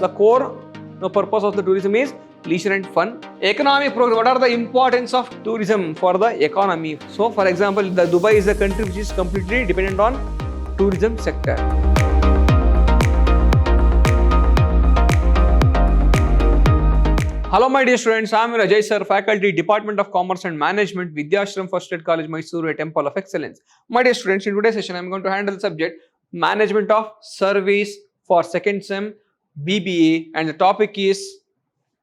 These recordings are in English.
The core purpose of the tourism is leisure and fun. Economic progress. What are the importance of tourism for the economy? So, for example, the Dubai is a country which is completely dependent on tourism sector. Hello, my dear students. I am Rajay sir, faculty, Department of Commerce and Management, Vidyashram First State College, Mysuru, a temple of excellence. My dear students, in today's session, I am going to handle the subject Management of Service for second sem BBA, and the topic is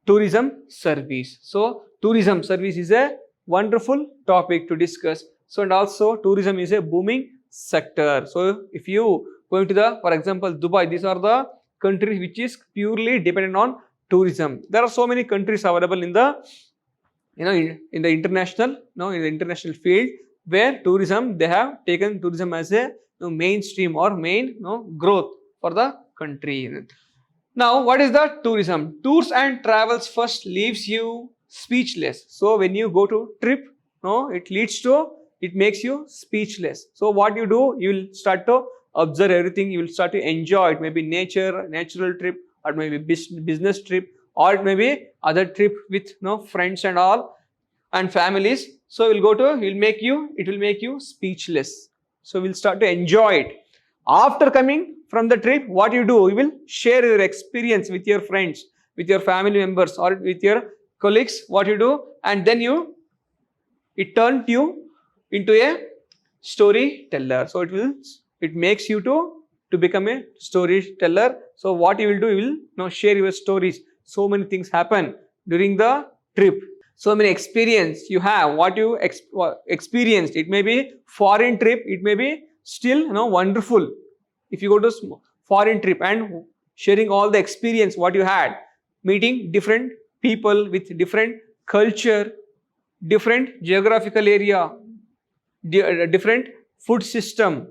tourism service. So, tourism service is a wonderful topic to discuss. So, and also tourism is a booming sector. So, if you going to the, for example, Dubai, these are the countries which is purely dependent on tourism. There are so many countries available in the in the international field where tourism, they have taken tourism as a mainstream or main growth for the country. Now, what is the tourism? Tours and travels first leaves you speechless. So, when you go to trip, it makes you speechless. So, what you do, you will start to observe everything, you will start to enjoy it. Maybe natural trip, or maybe business trip, or it may be other trip with friends and all and families. So, it will make you speechless. So, we'll start to enjoy it. After coming from the trip, what you do? You will share your experience with your friends, with your family members, or with your colleagues. What you do, and then it turns you into a storyteller. So it makes you to become a storyteller. So what you will do? You will share your stories. So many things happen during the trip. So many experience you have. What you experienced. It may be foreign trip. It may be still wonderful. If you go to foreign trip and sharing all the experience what you had, meeting different people with different culture, different geographical area, different food system,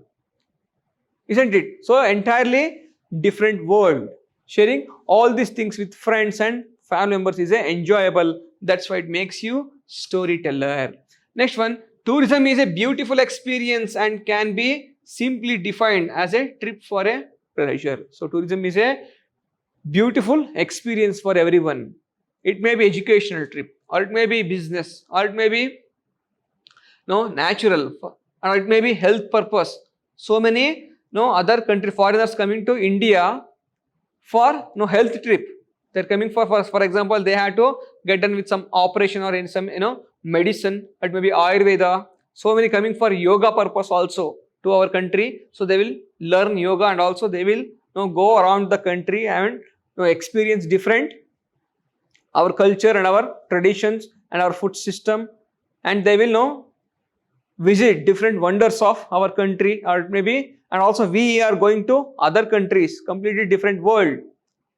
isn't it? So entirely different world. Sharing all these things with friends and family members is enjoyable. That's why it makes you storyteller. Next one, tourism is a beautiful experience and can be simply defined as a trip for a pleasure. So tourism is a beautiful experience for everyone. It may be educational trip, or it may be business, or it may be natural, or it may be health purpose. So many other country foreigners coming to India for health trip. They're coming for example, they had to get done with some operation or in some medicine. It may be Ayurveda. So many coming for yoga purpose also to our country. So they will learn yoga, and also they will go around the country and experience different our culture and our traditions and our food system, and they will visit different wonders of our country, or maybe, and also we are going to other countries, completely different world.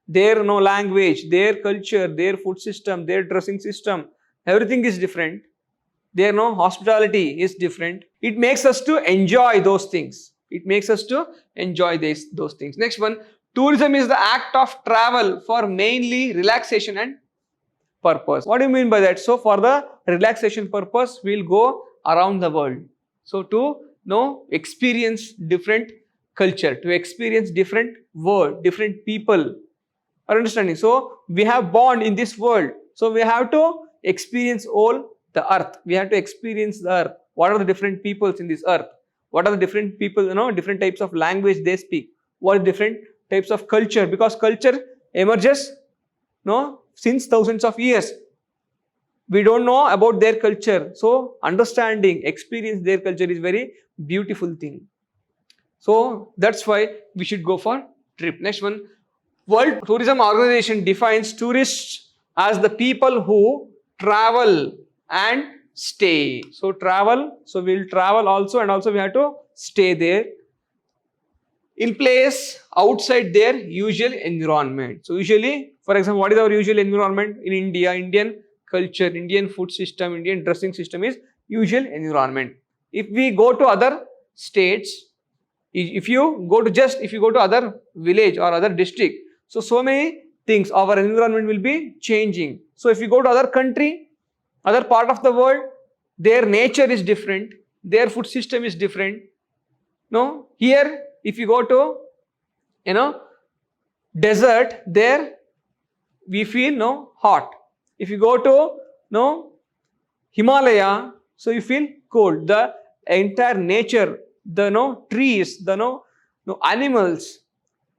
Their language, their culture, their food system, their dressing system, everything is different. Their hospitality is different. It makes us to enjoy those things. It makes us to enjoy those things. Next one, tourism is the act of travel for mainly relaxation and purpose. What do you mean by that? So for the relaxation purpose, we'll go around the world. So to experience different culture, to experience different world, different people. Are understanding? So we have born in this world. So we have to experience all the earth. We have to experience the earth. What are the different peoples in this earth? What are the different people, different types of language they speak? What are different types of culture? Because culture emerges, since thousands of years. We don't know about their culture. So understanding, experience their culture is very beautiful thing. So that's why we should go for trip. Next one, World Tourism Organization defines tourists as the people who travel and stay. So travel, so we'll travel also, and also we have to stay there in place outside their usual environment. So usually, for example, what is our usual environment in India? Indian culture, Indian food system, Indian dressing system is usual environment. If we go to other states, if you go to other village or other district, so many things, our environment will be changing. So if you go to other country, other part of the world, their nature is different, their food system is different. Here, if you go to desert, there we feel no hot. If you go to no Himalaya, so you feel cold. The entire nature, the no trees, the no animals,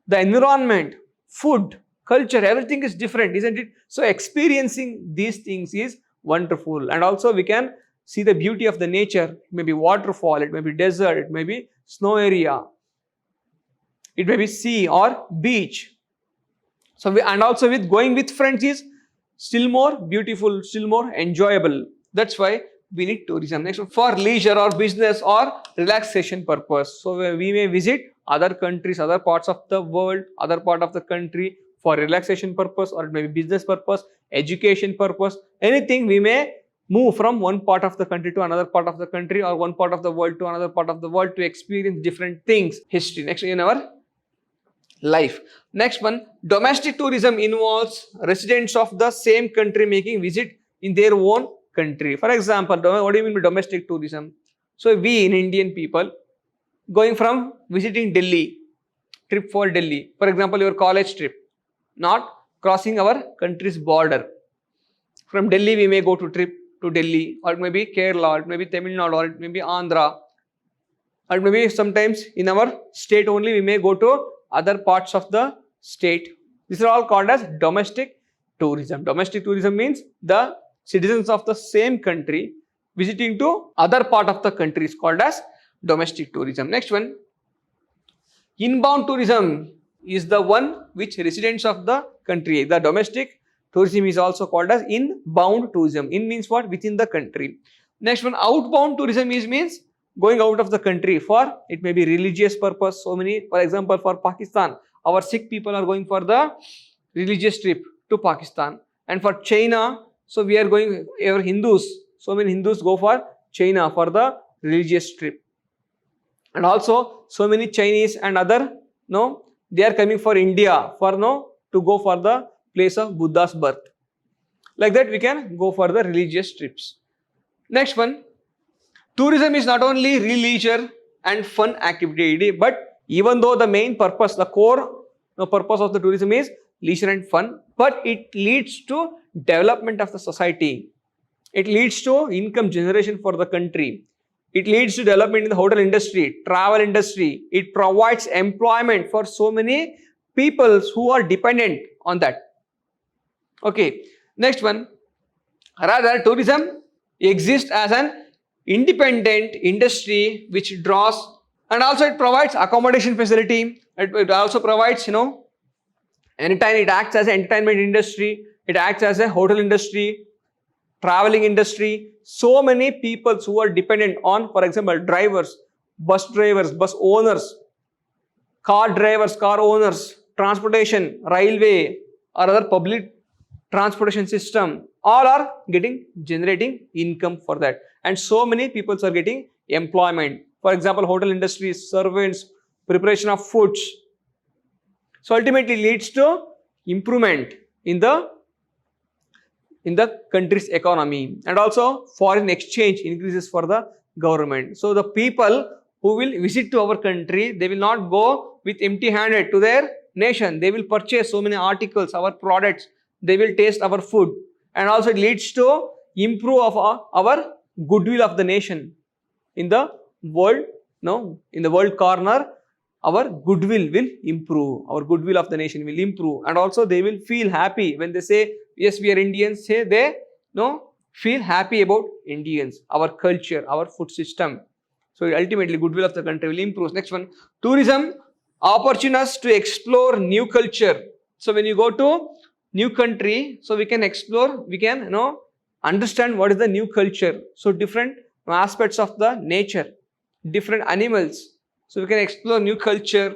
the environment, food, culture, everything is different, isn't it? So experiencing these things is wonderful, and also we can see the beauty of the nature. It may be waterfall, it may be desert, it may be snow area, it may be sea or beach. So and also with going with friends is still more beautiful, still more enjoyable. That's why we need tourism. Next one, for leisure or business or relaxation purpose. So we may visit other countries, other parts of the world, other part of the country for relaxation purpose, or it may be business purpose, education purpose, anything. We may move from one part of the country to another part of the country, or one part of the world to another part of the world, to experience different things. History. Next in our life. Next one, domestic tourism involves residents of the same country making visit in their own country. For example, what do you mean by domestic tourism? So we in Indian people going from visiting Delhi, trip for Delhi, for example your college trip, not crossing our country's border. From Delhi we may go to trip to Delhi, or it may be Kerala, or it may be Tamil Nadu, or it may be Andhra, or maybe sometimes in our state only we may go to other parts of the state. These are all called as domestic tourism. Domestic tourism means the citizens of the same country visiting to other part of the country is called as domestic tourism. Next one, inbound tourism is the one which residents of the country. The domestic tourism is also called as inbound tourism. In means what? Within the country. Next one, outbound tourism means going out of the country for, it may be religious purpose. So many, for example, for Pakistan, our Sikh people are going for the religious trip to Pakistan. And for China, so we are going, our Hindus, so many Hindus go for China for the religious trip. And also so many Chinese and other, no, they are coming for India for to go for the place of Buddha's birth. Like that we can go for the religious trips. Next one, tourism is not only leisure and fun activity, but even though the main purpose, the core purpose of the tourism is leisure and fun, but it leads to development of the society. It leads to income generation for the country. It leads to development in the hotel industry, travel industry. It provides employment for so many people who are dependent on that. Okay, next one. Rather, tourism exists as an independent industry which draws, and also it provides accommodation facility. It also provides, anytime it acts as an entertainment industry. It acts as a hotel industry, traveling industry. So many people who are dependent on, for example, drivers, bus owners, car drivers, car owners, transportation, railway, or other public transportation system, all are generating income for that. And so many people are getting employment. For example, hotel industry, servants, preparation of foods. So ultimately leads to improvement in the country's economy, and also foreign exchange increases for the government. So the people who will visit to our country, they will not go with empty handed to their nation. They will purchase so many articles, our products. They will taste our food, and also it leads to improve of our goodwill of the nation in the world. In the world corner, our goodwill will improve. Our goodwill of the nation will improve, and also they will feel happy when they say, yes, we are Indians. Say they feel happy about Indians, our culture, our food system. So ultimately, goodwill of the country will improve. Next one, tourism opportunities to explore new culture. So when you go to new country, so we can explore, we can understand what is the new culture. So different aspects of the nature, different animals. So we can explore new culture.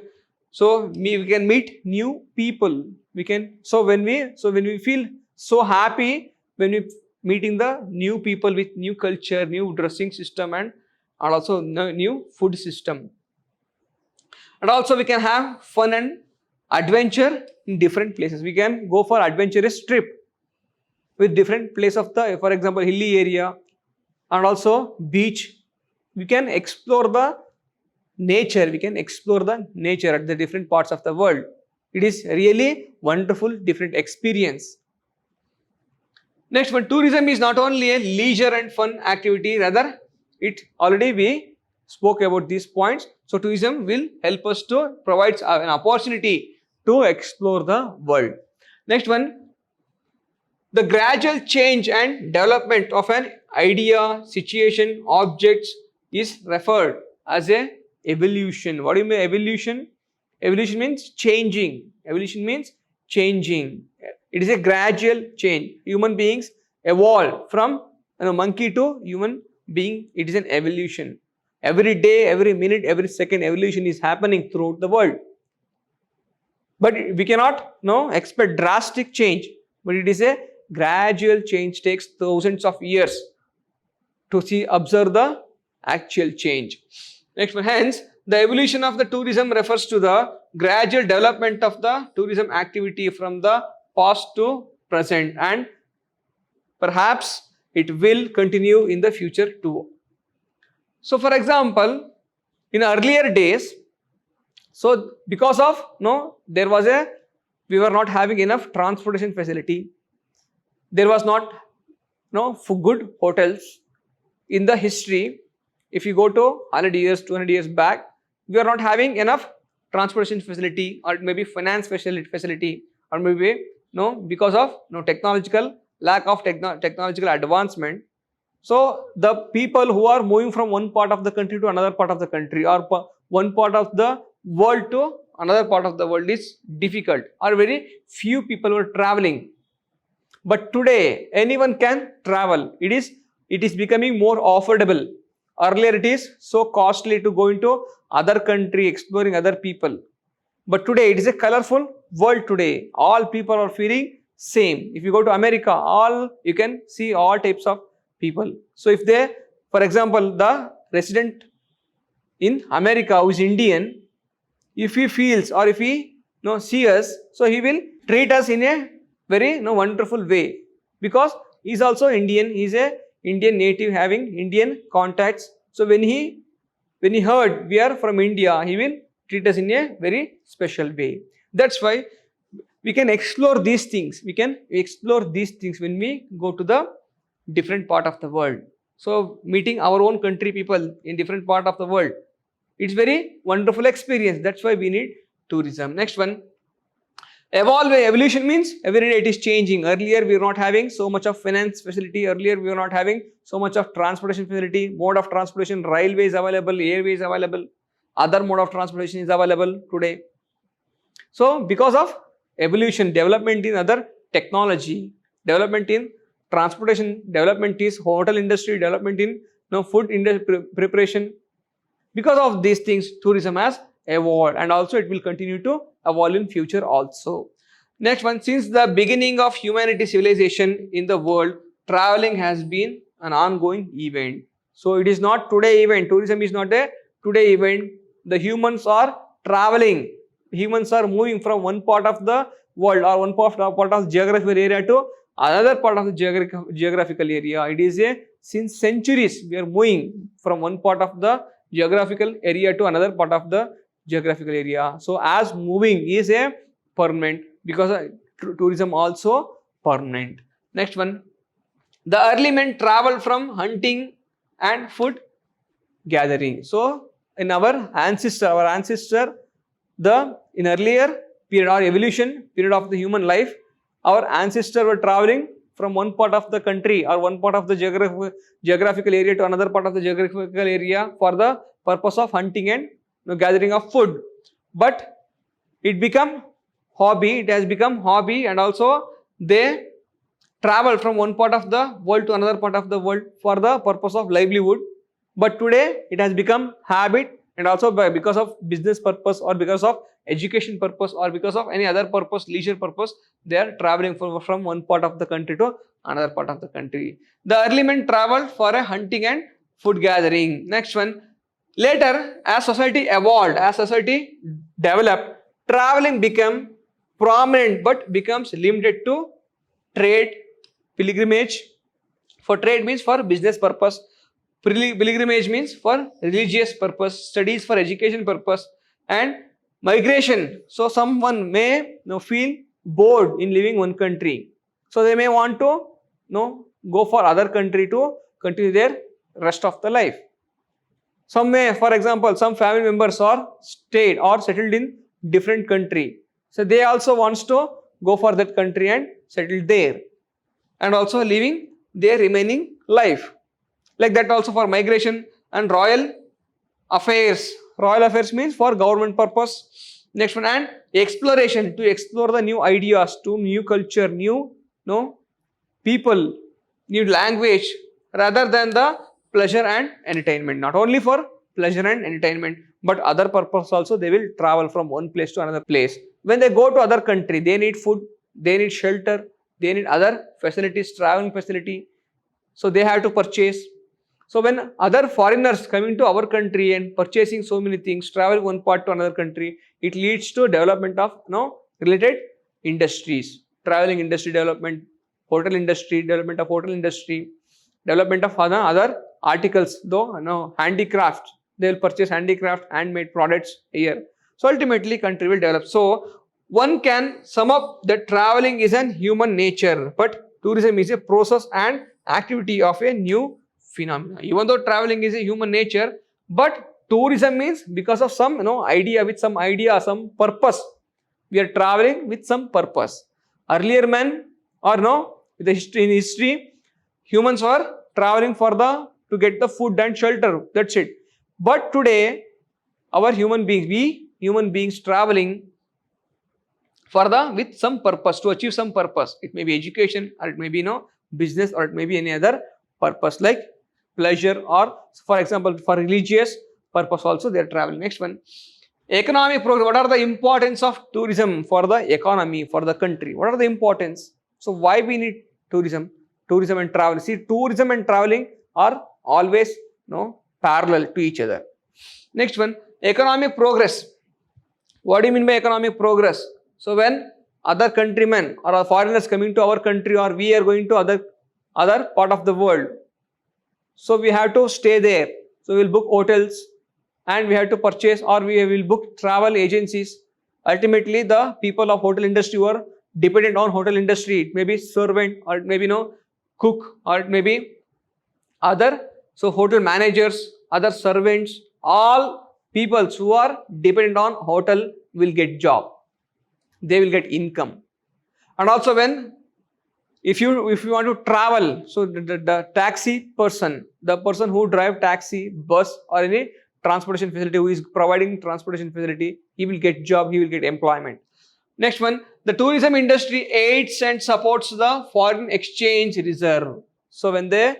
So we can meet new people. We can, so when we feel so happy when we meeting the new people with new culture, new dressing system, and also new food system. And also we can have fun and adventure in different places. We can go for adventurous trip with different place of the, for example, hilly area, and also beach. We can explore the nature. We can explore the nature at the different parts of the world. It is really wonderful, different experience. Next one, tourism is not only a leisure and fun activity, rather it already we spoke about these points. So tourism will help us to provide an opportunity to explore the world. Next one, the gradual change and development of an idea, situation, objects is referred as a evolution. What do you mean evolution? Evolution means changing. Evolution means changing. It is a gradual change. Human beings evolve from monkey to human being. It is an evolution. Every day, every minute, every second, evolution is happening throughout the world. But we cannot expect drastic change. But it is a gradual change. Takes thousands of years to observe the actual change. Next one, hence the evolution of the tourism refers to the gradual development of the tourism activity from the past to present, and perhaps it will continue in the future too. So for example, in earlier days, so because of we were not having enough transportation facility, there was not for good hotels. In the history, if you go to 100 years, 200 years back, we are not having enough transportation facility, or maybe finance facility, or maybe because of lack of technological advancement. So the people who are moving from one part of the country to another part of the country, or one part of the world to another part of the world, is difficult, or very few people were traveling. But today anyone can travel. It is becoming more affordable. Earlier it is so costly to go into other country, exploring other people. But today it is a colorful world today. All people are feeling same. If you go to America, you can see all types of people. So if they, for example, the resident in America who is Indian, if he feels, or if he see us, so he will treat us in a very wonderful way, because he is also Indian. He is a Indian native having Indian contacts. So when he heard we are from India, he will treat us in a very special way. That's why we can explore these things. We can explore these things when we go to the different part of the world. So meeting our own country people in different part of the world, it's very wonderful experience. That's why we need tourism. Next one, evolution means every day it is changing. Earlier we were not having so much of finance facility. Earlier we were not having so much of transportation facility. Mode of transportation, railways available, airways available, other mode of transportation is available today. So because of evolution, development in other technology, development in transportation, development is hotel industry, development in food industry preparation. Because of these things, tourism has evolved, and also it will continue to evolve in future also. Next one, since the beginning of humanity civilization in the world, traveling has been an ongoing event. So it is not today event. Tourism is not a today event. The humans are traveling. Humans are moving from one part of the world, or one part of geographical area to another part of the geographical area. It is since centuries we are moving from one part of the geographical area to another part of the geographical area. So as moving is a permanent, because tourism also permanent. Next one, the early men traveled from hunting and food gathering. So in our ancestor, in earlier period or evolution period of the human life, our ancestors were traveling from one part of the country or one part of the geographical area to another part of the geographical area for the purpose of hunting and gathering of food. But it become hobby. It has become hobby, and also they travel from one part of the world to another part of the world for the purpose of livelihood. But today it has become habit, and also because of business purpose, or because of education purpose, or because of any other purpose, leisure purpose, they are traveling from one part of the country to another part of the country. The early men traveled for a hunting and food gathering. Next one, later as society evolved, as society developed, traveling became prominent but becomes limited to trade, pilgrimage. For trade means for business purpose, pilgrimage means for religious purpose, studies for education purpose, and Migration. So someone may feel bored in living one country. So they may want to go for other country to continue their rest of the life. Some may, for example, some family members are stayed or settled in different country. So they also wants to go for that country and settle there, and also living their remaining life. Like that also for migration. And royal affairs. Royal affairs means for government purpose. Next one, and exploration, to explore the new ideas, to new culture, new people, new language, rather than the pleasure and entertainment. Not only for pleasure and entertainment, but other purpose also. They will travel from one place to another place. When they go to other country, they need food, they need shelter, they need other facilities, traveling facility. So they have to purchase. So when other foreigners coming to our country and purchasing so many things, travel one part to another country, it leads to development of related industries, traveling industry development, hotel industry, development of hotel industry, development of other articles, though handicraft. They will purchase handicraft, handmade products here. So ultimately country will develop. So one can sum up that traveling is an human nature, but tourism is a process and activity of a new phenomena. Even though traveling is a human nature, but tourism means because of some idea, with some idea, some purpose. We are traveling with some purpose. Earlier men, or with the history, in history, humans were traveling to get the food and shelter. That's it. But today, our human beings traveling with some purpose, to achieve some purpose. It may be education, or it may be business, or it may be any other purpose like pleasure, or for example for religious purpose also they are traveling. Next one, economic progress. What are the importance of tourism for the economy, for the country? What are the importance? So why we need tourism and travel? See, tourism and traveling are always parallel to each other. Next one, economic progress. What do you mean by economic progress? So when other countrymen or foreigners coming to our country, or we are going to other part of the world, so we have to stay there. So we will book hotels, and we have to purchase, or we will book travel agencies. Ultimately, the people of hotel industry were dependent on hotel industry. It may be servant, or it may be cook, or it may be other. So hotel managers, other servants, all people who are dependent on hotel will get job. They will get income. And also if you want to travel, so the taxi person, the person who drive taxi, bus, or any transportation facility, who is providing transportation facility, he will get job, he will get employment. Next one, the tourism industry aids and supports the foreign exchange reserve. So when they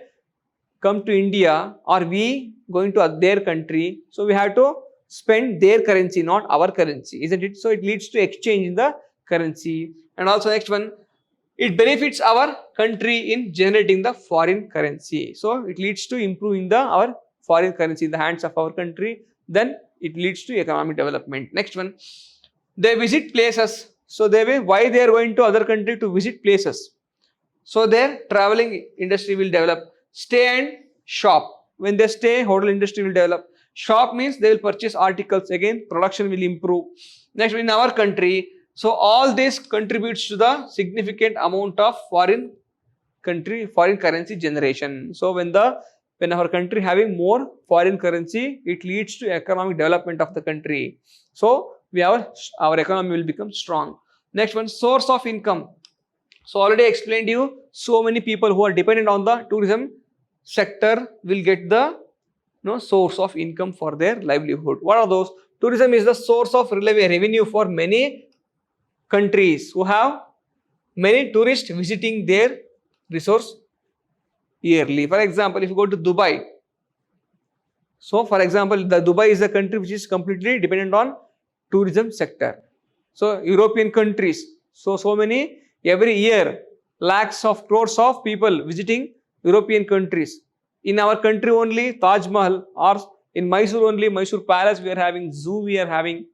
come to India, or we going to their country, so we have to spend their currency, not our currency, isn't it? So it leads to exchange in the currency. And also next one, it benefits our country in generating the foreign currency. So it leads to improving our foreign currency in the hands of our country. Then it leads to economic development. Next one, they visit places. So why they are going to other country? To visit places. So their traveling industry will develop. Stay and shop. When they stay, hotel industry will develop. Shop means they will purchase articles. Again, production will improve. Next, in our country, so all this contributes to the significant amount of foreign currency generation. So when our country having more foreign currency, it leads to economic development of the country. So our economy will become strong. Next one, source of income. So already explained you, so many people who are dependent on the tourism sector will get the source of income for their livelihood. What are those? Tourism is the source of revenue for many countries who have many tourists visiting their resource yearly. For example, if you go to Dubai, so for example, the Dubai is a country which is completely dependent on tourism sector. So European countries, so many every year, lakhs of crores of people visiting European countries. In our country only, Taj Mahal, or in Mysore only, Mysore Palace, we are having zoo, we are having.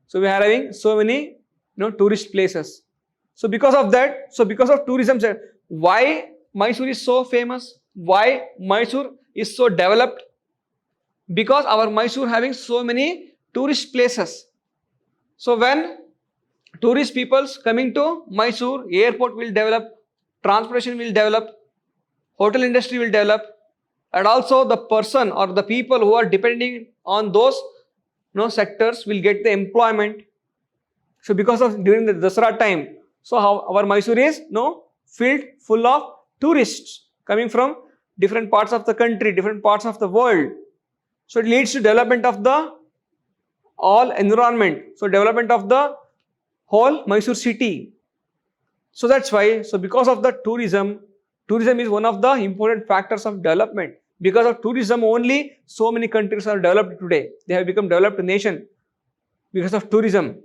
So we are having so many tourist places. So because of that, because of tourism, why Mysore is so famous? Why Mysore is so developed? Because our Mysore having so many tourist places. So when tourist peoples coming to Mysore, airport will develop, transportation will develop, hotel industry will develop, and also the person or the people who are depending on those sectors will get the employment. So because of during the Dasara time, so how our Mysore is filled full of tourists coming from different parts of the country, different parts of the world. So it leads to development of the all environment. So development of the whole Mysore city. So that's why, so because of the tourism, tourism is one of the important factors of development. Because of tourism only, so many countries are developed today. They have become developed nation because of tourism.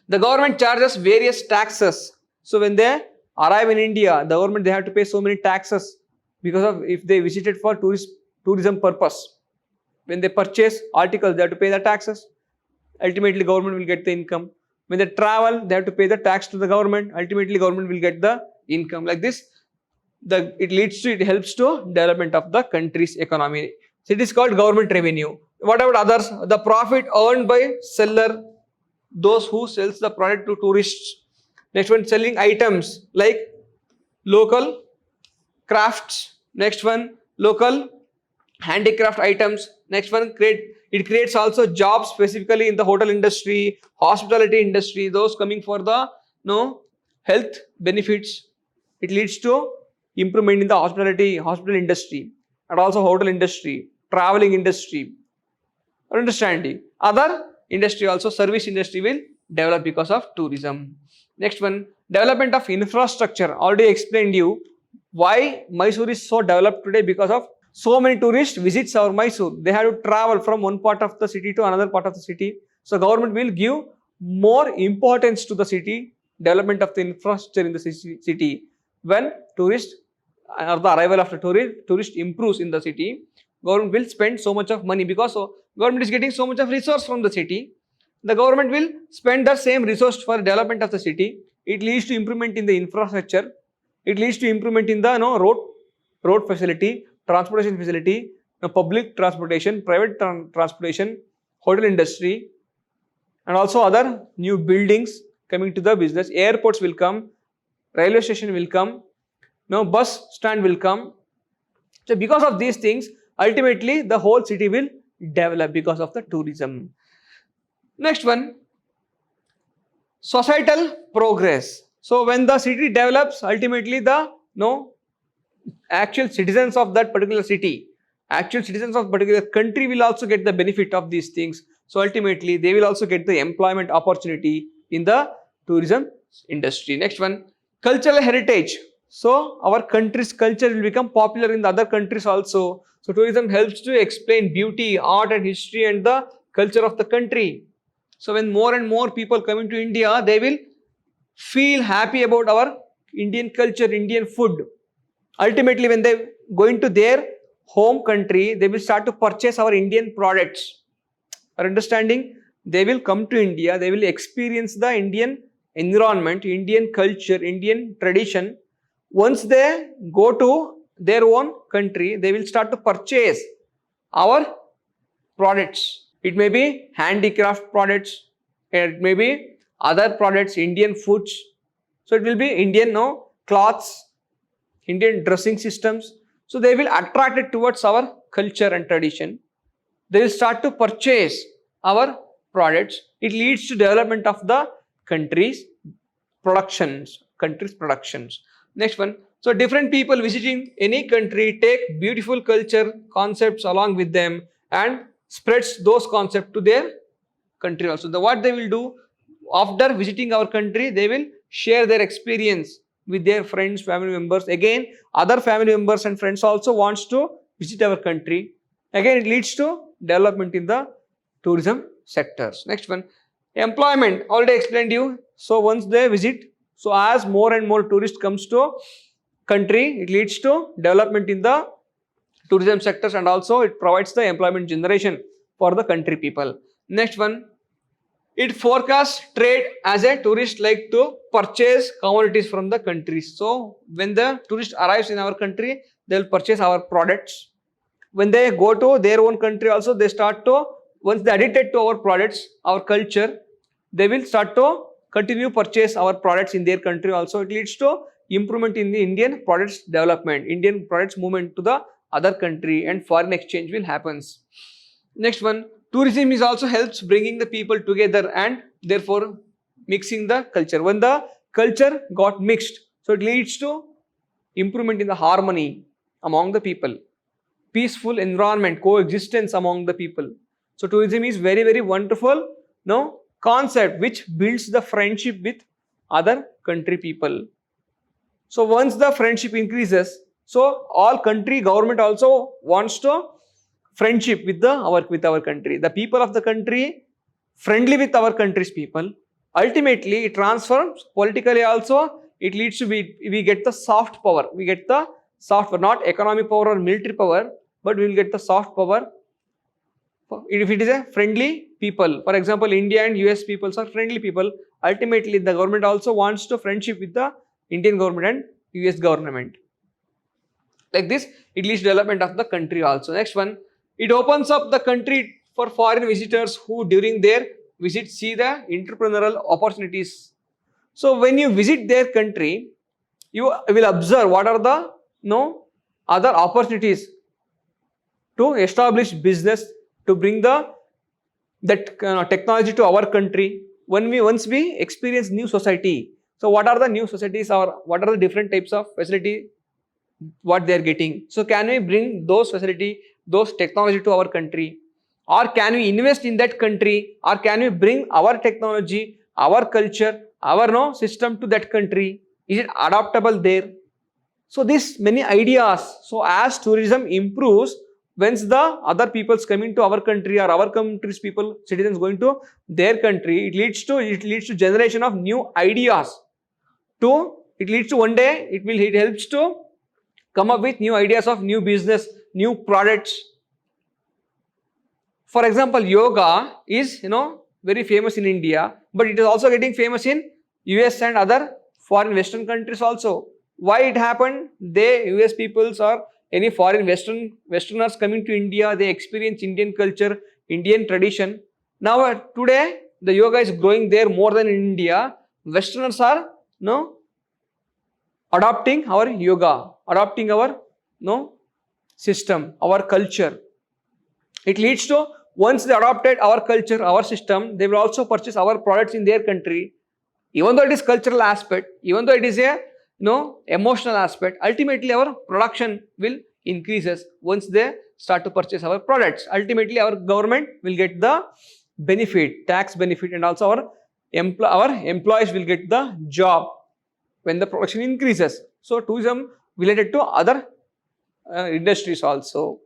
The government charges various taxes. So when they arrive in India, the government they have to pay so many taxes because of if they visited for tourism purpose. When they purchase articles, they have to pay the taxes. Ultimately, government will get the income. When they travel, they have to pay the tax to the government. Ultimately, government will get the income. Like this, it helps to development of the country's economy. So it is called government revenue. What about others? The profit earned by seller, those who sells the product to tourists. Next one, selling items like local crafts. Next one, local handicraft items. Next one, it creates also jobs specifically in the hotel industry, hospitality industry, those coming for the health benefits. It leads to improvement in the hospital industry, and also hotel industry, traveling industry. Understanding other industry also, service industry will develop because of tourism. Next one, development of infrastructure. Already explained you why Mysore is so developed today, because of so many tourists visits our Mysore. They have to travel from one part of the city to another part of the city. So government will give more importance to the city, development of the infrastructure in the city. When tourist or the arrival of the tourist improves in the city, government will spend so much of money, because government is getting so much of resource from the city. The government will spend the same resource for development of the city. It leads to improvement in the infrastructure. It leads to improvement in the road facility, transportation facility, public transportation, private transportation, hotel industry, and also other new buildings coming to the business. Airports will come, railway station will come, bus stand will come. So because of these things, ultimately the whole city will develop because of the tourism. Next one, societal progress. So when the city develops, ultimately the actual citizens of that particular city, actual citizens of particular country will also get the benefit of these things. So ultimately they will also get the employment opportunity in the tourism industry. Next one, cultural heritage. So our country's culture will become popular in the other countries also. So tourism helps to explain beauty, art and history and the culture of the country. So when more and more people come into India, they will feel happy about our Indian culture, Indian food. Ultimately, when they go into their home country, they will start to purchase our Indian products. Are understanding? They will come to India, they will experience the Indian environment, Indian culture, Indian tradition. Once they go to their own country, they will start to purchase our products. It may be handicraft products, it may be other products, Indian foods. So it will be Indian cloths, Indian dressing systems. So they will attract it towards our culture and tradition. They will start to purchase our products. It leads to development of the country's productions. Next one. So different people visiting any country take beautiful culture concepts along with them and spreads those concepts to their country also. What they will do after visiting our country, they will share their experience with their friends, family members. Again, other family members and friends also wants to visit our country. Again, it leads to development in the tourism sectors. Next one, employment. Already explained you. So once they visit, so as more and more tourists comes to country, it leads to development in the tourism sectors, and also it provides the employment generation for the country people. Next one, it forecasts trade, as a tourist like to purchase commodities from the countries. So when the tourist arrives in our country, they will purchase our products. When they go to their own country also, they start to once they addicted to our products, our culture, they will start to continue purchase our products in their country also. It leads to improvement in the Indian products development, Indian products movement to the other country, and foreign exchange will happens. Next one, tourism is also helps bringing the people together and therefore mixing the culture. When the culture got mixed, so it leads to improvement in the harmony among the people, peaceful environment, coexistence among the people. So tourism is very, very wonderful concept which builds the friendship with other country people. So once the friendship increases, so all country government also wants to friendship with our country. The people of the country friendly with our country's people. Ultimately, it transforms politically also. It leads to we get the soft power. We get the soft power, not economic power or military power, but we will get the soft power if it is a friendly people. For example, India and US peoples are friendly people. Ultimately, the government also wants to friendship with the Indian government and US government. Like this, it leads to development of the country also. Next one, it opens up the country for foreign visitors who during their visit see the entrepreneurial opportunities. So when you visit their country, you will observe what are the other opportunities to establish business, to bring that technology to our country. Once we experience new society, so what are the new societies, or what are the different types of facility what they are getting? So can we bring those facility, those technology to our country, or can we invest in that country, or can we bring our technology, our culture, our system to that country? Is it adaptable there? So these many ideas. So as tourism improves, once the other peoples coming to our country, or our country's people, citizens going to their country, it leads to generation of new ideas. It leads to one day it helps to come up with new ideas of new business, new products. For example, yoga is very famous in India, but it is also getting famous in US and other foreign Western countries also. Why it happened? US peoples or any foreign Westerners coming to India, they experience Indian culture, Indian tradition. Now today the yoga is growing there more than in India. Westerners are adopting our yoga, adopting our system, our culture. It leads to, once they adopted our culture, our system, they will also purchase our products in their country. Even though it is cultural aspect, even though it is a emotional aspect, ultimately our production will increases once they start to purchase our products. Ultimately our government will get the benefit, tax benefit, and also our employees will get the job when the production increases. So tourism related to other industries also.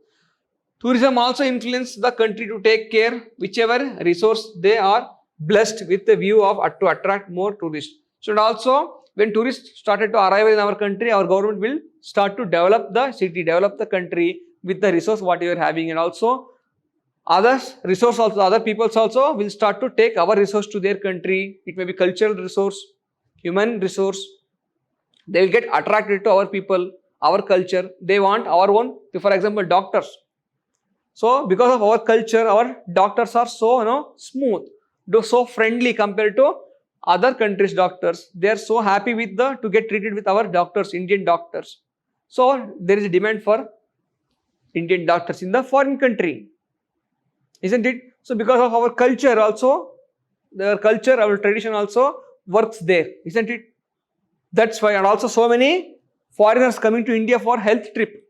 Tourism also influences the country to take care whichever resource they are blessed with the view of to attract more tourists. So also when tourists started to arrive in our country, our government will start to develop the city, develop the country with the resource what you are having, and also other peoples also will start to take our resource to their country. It may be cultural resource, human resource. They will get attracted to our people, our culture. They want our own. For example, doctors. So because of our culture, our doctors are so smooth, so friendly compared to other countries' doctors. They are so happy with to get treated with our doctors, Indian doctors. So there is a demand for Indian doctors in the foreign country, isn't it? So because of our culture also, our culture, our tradition also works there, isn't it? That's why. And also so many foreigners coming to India for health trip.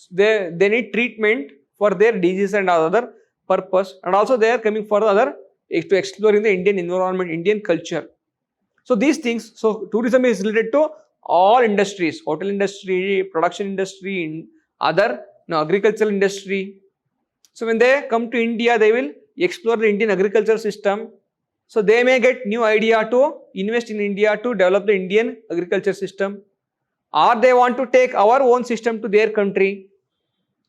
They need treatment for their disease and other purpose, and also they are coming for the other to exploring the Indian environment, Indian culture. So these things, so tourism is related to all industries, hotel industry, production industry, other agricultural industry. So when they come to India, they will explore the Indian agricultural system. So they may get new idea to invest in India to develop the Indian agriculture system, or they want to take our own system to their country.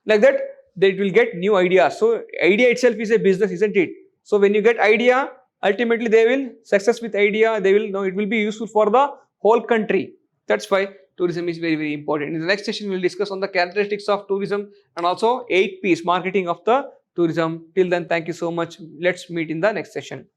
Like that, they will get new ideas. So idea itself is a business, isn't it? So when you get idea, ultimately they will success with idea. They will know it will be useful for the whole country. That's why tourism is very, very important. In the next session, we will discuss on the characteristics of tourism and also 8 P's, marketing of the tourism. Till then, thank you so much. Let's meet in the next session.